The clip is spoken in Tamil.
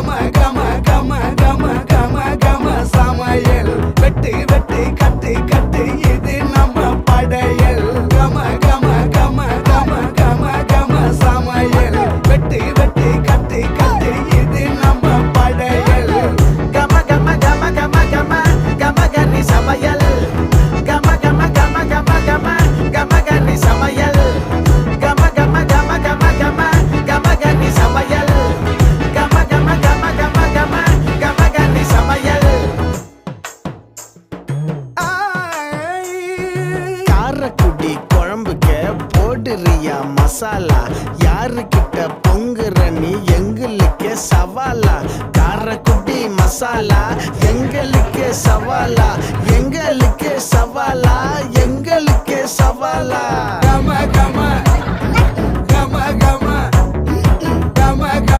கம கம கம கம கம கம சமையல் வெட்டி வெட்டி கட்டி கட்டி இது நம்ம படையல் கம கம கம கம கம கம சமையல் வெட்டி வெட்டி கட்டி கட்டி இது நம்ம படையல் கம கம கம கம கம கம கனி சமையல் கம கம கம கம கம கம கனி சமையல் கம கம கம கம கம கம கனி சமையல் கம கம கம கம கம கம கனி சமையல் காரக்குடி குழம்புக்கு போடுறியா மசாலா யாருக்கிட்ட பொங்குற நீ எங்களுக்கே சவாலா காரக்குடி மசாலா எங்களுக்கே சவாலா எங்களுக்கே சவாலா எங்களுக்கே சவாலா கம